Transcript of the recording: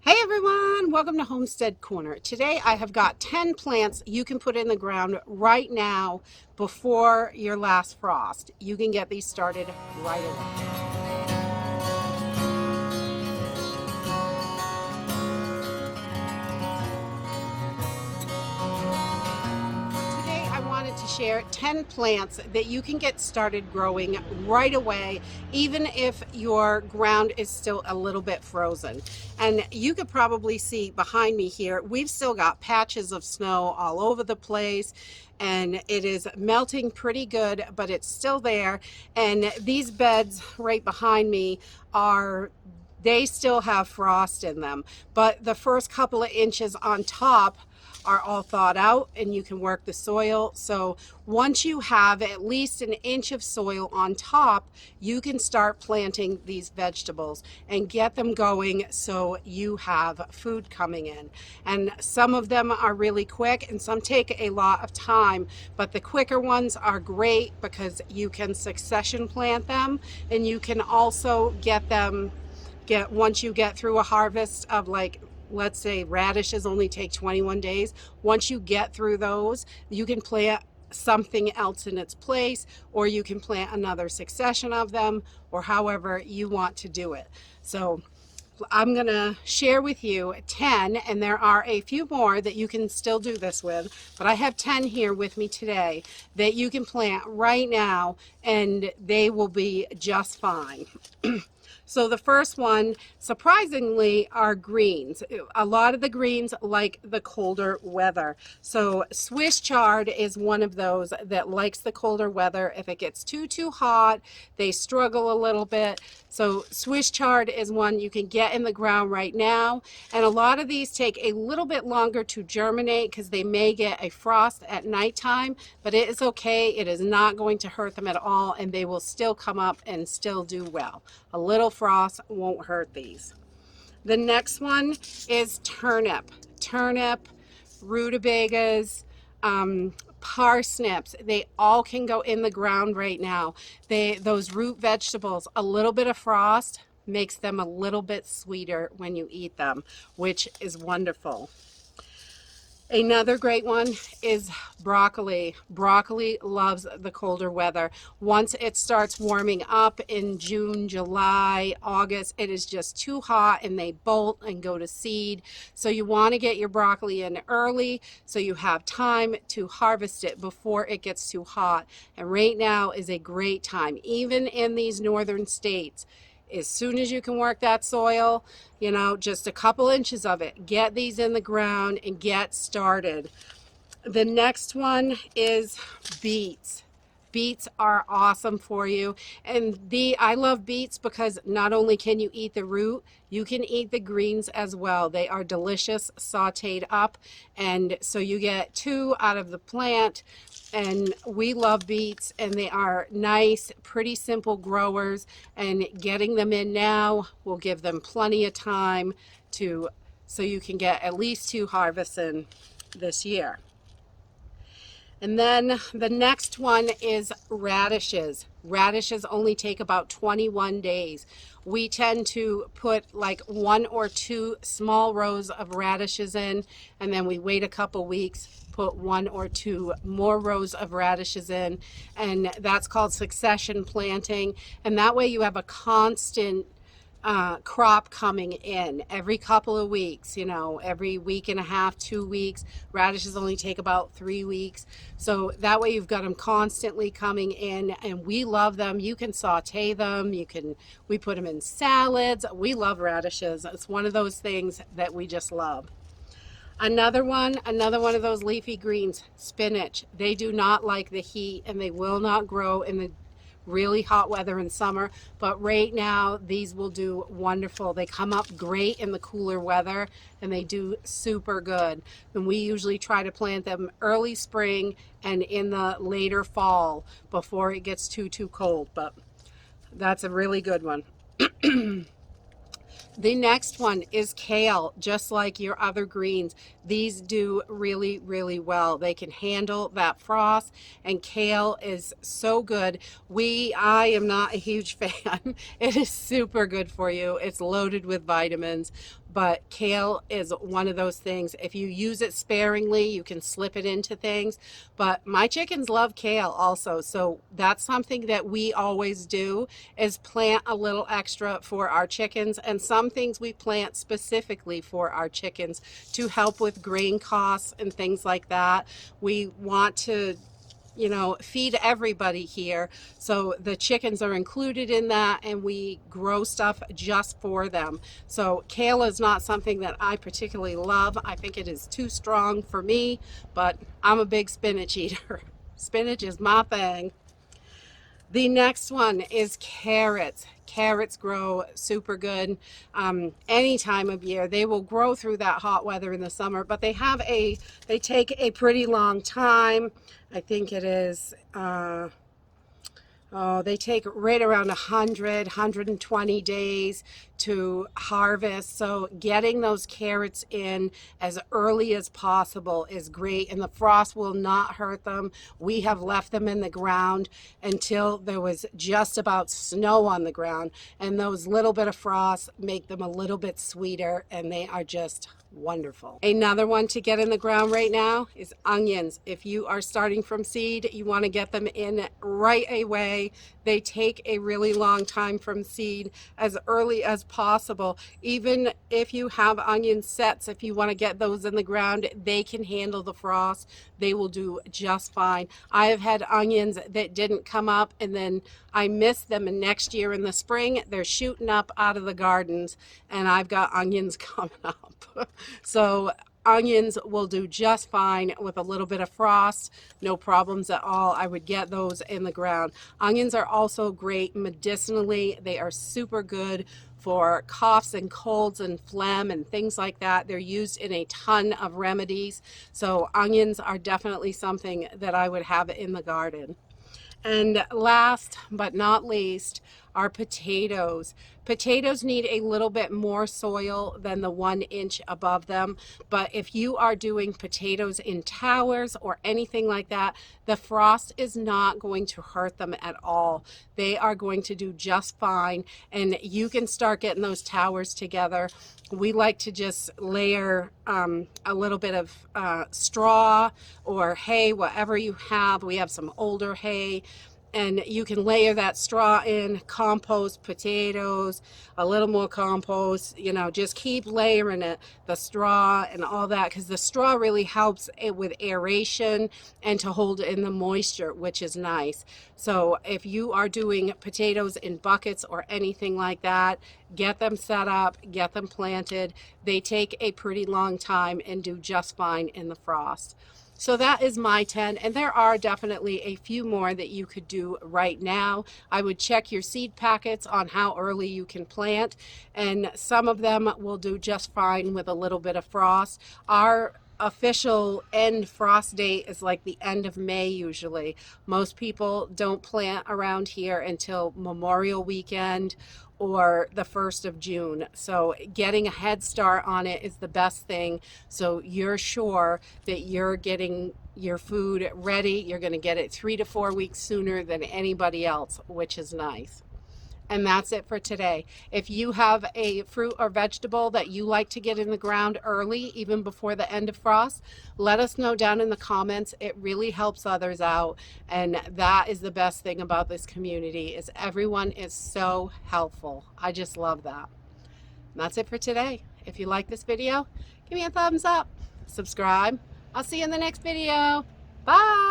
Hey everyone, welcome to Homestead Corner. Today I have got 10 plants you can put in the ground right now before your last frost. You can get these started right away. Today I wanted to share 10 plants that you can get started growing right away, even if your ground is still a little bit frozen. And you could probably see behind me here, we've still got patches of snow all over the place and it is melting pretty good, but it's still there. And these beds right behind me they still have frost in them, but the first couple of inches on top are all thawed out and you can work the soil. So once you have at least an inch of soil on top, you can start planting these vegetables and get them going so you have food coming in. And some of them are really quick and some take a lot of time, but the quicker ones are great because you can succession plant them and you can also once you get through a harvest of, like, let's say radishes only take 21 days. Once you get through those, you can plant something else in its place, or you can plant another succession of them, or however you want to do it. So I'm going to share with you 10, and there are a few more that you can still do this with, but I have 10 here with me today that you can plant right now, and they will be just fine. So the first one, surprisingly, are greens. A lot of the greens like the colder weather. So Swiss chard is one of those that likes the colder weather. If it gets too hot, they struggle a little bit. So Swiss chard is one you can get in the ground right now. And a lot of these take a little bit longer to germinate because they may get a frost at nighttime, but it is okay. It is not going to hurt them at all, and they will still come up and still do well. A little frost won't hurt these. The next one is turnip. Turnip, rutabagas, parsnips, they all can go in the ground right now. Those root vegetables, a little bit of frost makes them a little bit sweeter when you eat them, which is wonderful. Another great one is broccoli. Broccoli loves the colder weather. Once it starts warming up in June, July, August, it is just too hot and they bolt and go to seed. So you want to get your broccoli in early so you have time to harvest it before it gets too hot. And right now is a great time, even in these northern states. As soon as you can work that soil, just a couple inches of it, get these in the ground and get started. The next one is beets. Beets are awesome for you. And I love beets because not only can you eat the root, you can eat the greens as well. They are delicious, sauteed up. And so you get two out of the plant. And we love beets, and they are nice, pretty simple growers. And getting them in now will give them plenty of time so you can get at least two harvests in this year. And then the next one is radishes. Radishes only take about 21 days. We tend to put like one or two small rows of radishes in, and then we wait a couple weeks, put one or two more rows of radishes in, and that's called succession planting. And that way you have a constant crop coming in every couple of weeks, every week and a half, 2 weeks. Radishes only take about 3 weeks. So that way you've got them constantly coming in, and we love them. You can saute them. We put them in salads. We love radishes. It's one of those things that we just love. Another one of those leafy greens, spinach. They do not like the heat and they will not grow in the really hot weather in summer, but right now these will do wonderful. They come up great in the cooler weather and they do super good. And we usually try to plant them early spring and in the later fall before it gets too cold, but that's a really good one. The next one is kale. Just like your other greens, these do really well. They can handle that frost, and kale is so good. I am not a huge fan. It is super good for you. It's loaded with vitamins, but kale is one of those things. If you use it sparingly, you can slip it into things. But my chickens love kale also, so that's something that we always do, is plant a little extra for our chickens, and some things we plant specifically for our chickens to help with grain costs and things like that. We want to, feed everybody here. So the chickens are included in that, and we grow stuff just for them. So kale is not something that I particularly love. I think it is too strong for me, but I'm a big spinach eater. Spinach is my thing. The next one is carrots. Carrots grow super good any time of year. They will grow through that hot weather in the summer, but they take a pretty long time. I think it is, they take right around 120 days to harvest. So getting those carrots in as early as possible is great, and the frost will not hurt them. We have left them in the ground until there was just about snow on the ground, and those little bit of frost make them a little bit sweeter, and they are just wonderful. Another one to get in the ground right now is onions. If you are starting from seed, you want to get them in right away. They take a really long time from seed, as early as possible. Even if you have onion sets, if you want to get those in the ground, they can handle the frost. They will do just fine. I have had onions that didn't come up, and then I missed them, and next year in the spring they're shooting up out of the gardens, and I've got onions coming up. So onions will do just fine with a little bit of frost, no problems at all. I would get those in the ground. Onions are also great medicinally. They are super good for coughs and colds and phlegm and things like that. They're used in a ton of remedies. So onions are definitely something that I would have in the garden. And last but not least are potatoes. Potatoes need a little bit more soil than the 1 inch above them. But if you are doing potatoes in towers or anything like that, the frost is not going to hurt them at all. They are going to do just fine. And you can start getting those towers together. We like to just layer a little bit of straw or hay, whatever you have. We have some older hay, and you can layer that straw in, compost potatoes, a little more compost, just keep layering it, the straw and all that, because the straw really helps it with aeration and to hold in the moisture, which is nice. So if you are doing potatoes in buckets or anything like that, get them set up, get them planted. They take a pretty long time and do just fine in the frost. So that is my 10, and there are definitely a few more that you could do right now. I would check your seed packets on how early you can plant, and some of them will do just fine with a little bit of frost. Our official end frost date is like the end of May usually. Most people don't plant around here until Memorial Weekend or the 1st of June. So getting a head start on it is the best thing. So you're sure that you're getting your food ready. You're going to get it 3 to 4 weeks sooner than anybody else, which is nice. And that's it for today. If you have a fruit or vegetable that you like to get in the ground early, even before the end of frost, let us know down in the comments. It really helps others out. And that is the best thing about this community, is everyone is so helpful. I just love that. And that's it for today. If you like this video, give me a thumbs up, subscribe. I'll see you in the next video. Bye.